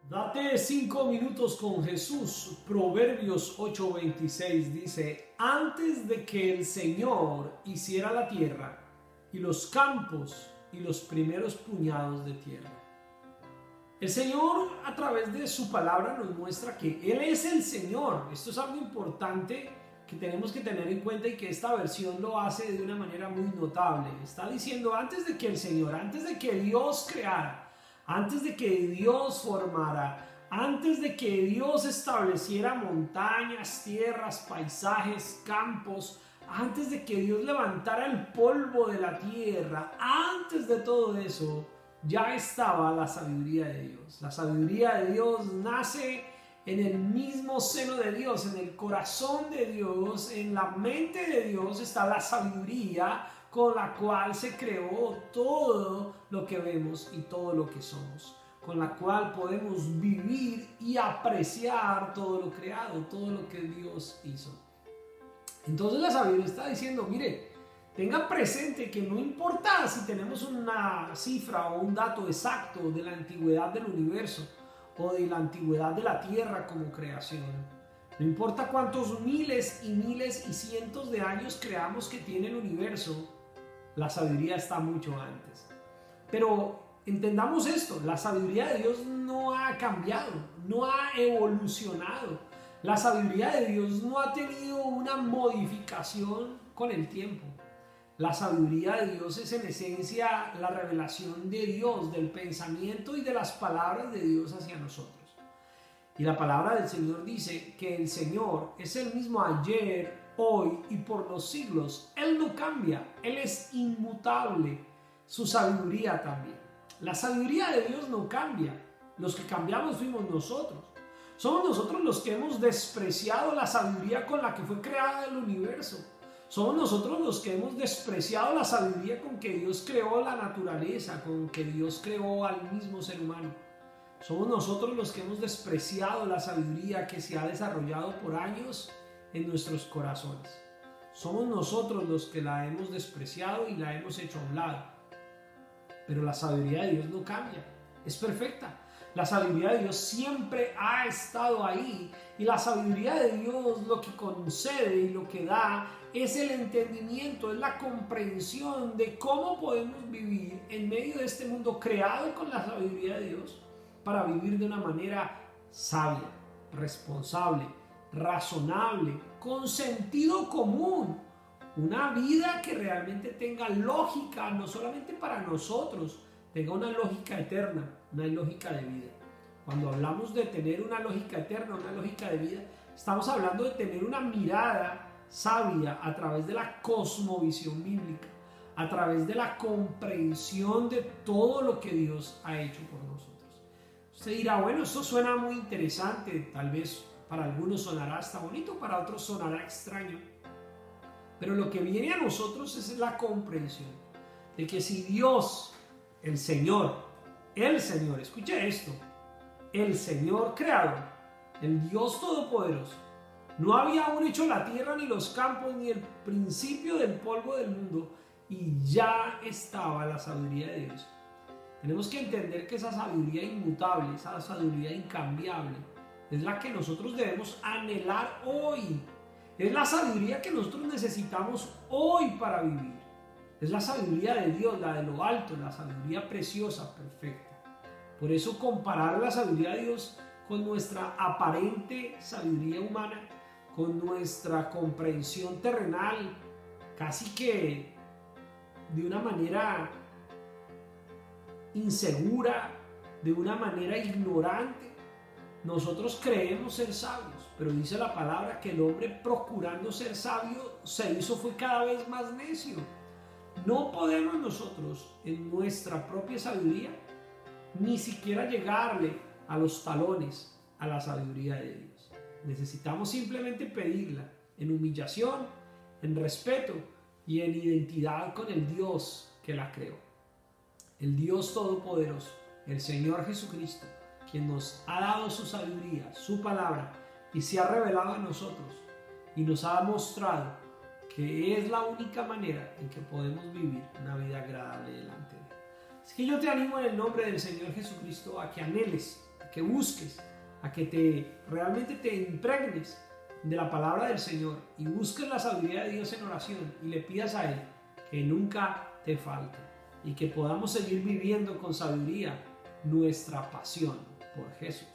Date 5 minutos con Jesús. Proverbios 8:26 dice: antes de que el Señor hiciera la tierra y los campos y los primeros puñados de tierra. El Señor, a través de su palabra, nos muestra que Él es el Señor. Esto es algo importante que tenemos que tener en cuenta y que esta versión lo hace de una manera muy notable. Está diciendo antes de que el Señor, antes de que Dios creara, antes de que Dios formara, antes de que Dios estableciera montañas, tierras, paisajes, campos, antes de que Dios levantara el polvo de la tierra, antes de todo eso, ya estaba la sabiduría de Dios. La sabiduría de Dios nace en el mismo seno de Dios, en el corazón de Dios, en la mente de Dios está la sabiduría con la cual se creó todo lo que vemos y todo lo que somos, con la cual podemos vivir y apreciar todo lo creado, todo lo que Dios hizo. Entonces la sabiduría está diciendo, mire, tenga presente que no importa si tenemos una cifra o un dato exacto de la antigüedad del universo o de la antigüedad de la tierra como creación. No importa cuántos miles y cientos de años creamos que tiene el universo, la sabiduría está mucho antes. Pero entendamos esto, la sabiduría de Dios no ha cambiado, no ha evolucionado. La sabiduría de Dios no ha tenido una modificación con el tiempo. La sabiduría de Dios es en esencia la revelación de Dios, del pensamiento y de las palabras de Dios hacia nosotros. Y la palabra del Señor dice que el Señor es el mismo ayer, hoy y por los siglos. Él no cambia, Él es inmutable. Su sabiduría también. La sabiduría de Dios no cambia. Los que cambiamos fuimos nosotros. Somos nosotros los que hemos despreciado la sabiduría con la que fue creada el universo. Somos nosotros los que hemos despreciado la sabiduría con que Dios creó la naturaleza, con que Dios creó al mismo ser humano. Somos nosotros los que hemos despreciado la sabiduría que se ha desarrollado por años en nuestros corazones. Somos nosotros los que la hemos despreciado y la hemos hecho a un lado. Pero la sabiduría de Dios no cambia, es perfecta. La sabiduría de Dios siempre ha estado ahí, y la sabiduría de Dios lo que concede y lo que da es el entendimiento, es la comprensión de cómo podemos vivir en medio de este mundo creado con la sabiduría de Dios para vivir de una manera sabia, responsable, razonable, con sentido común. Una vida que realmente tenga lógica, no solamente para nosotros, tenga una lógica eterna, una lógica de vida. Cuando hablamos de tener una lógica eterna, una lógica de vida, estamos hablando de tener una mirada sabia a través de la cosmovisión bíblica, a través de la comprensión de todo lo que Dios ha hecho por nosotros. Usted dirá, bueno, esto suena muy interesante, tal vez para algunos sonará hasta bonito, para otros sonará extraño. Pero lo que viene a nosotros es la comprensión de que si Dios, el Señor, escuche esto, el Señor creador, el Dios todopoderoso, no había aún hecho la tierra ni los campos ni el principio del polvo del mundo, y ya estaba la sabiduría de Dios. Tenemos que entender que esa sabiduría inmutable, esa sabiduría incambiable, es la que nosotros debemos anhelar hoy. Es la sabiduría que nosotros necesitamos hoy para vivir. Es la sabiduría de Dios, la de lo alto, la sabiduría preciosa, perfecta. Por eso comparar la sabiduría de Dios con nuestra aparente sabiduría humana, con nuestra comprensión terrenal, casi que de una manera insegura, de una manera ignorante. Nosotros creemos ser sabios, pero dice la palabra que el hombre, procurando ser sabio, fue cada vez más necio. No podemos nosotros en nuestra propia sabiduría ni siquiera llegarle a los talones a la sabiduría de Dios. Necesitamos simplemente pedirla en humillación, en respeto y en identidad con el Dios que la creó. El Dios todopoderoso, el Señor Jesucristo, quien nos ha dado su sabiduría, su palabra, y se ha revelado a nosotros y nos ha mostrado que es la única manera en que podemos vivir una vida agradable delante de Él. Así que yo te animo en el nombre del Señor Jesucristo a que anheles, a que busques, a que realmente te impregnes de la palabra del Señor y busques la sabiduría de Dios en oración y le pidas a Él que nunca te falte y que podamos seguir viviendo con sabiduría nuestra pasión por Jesús.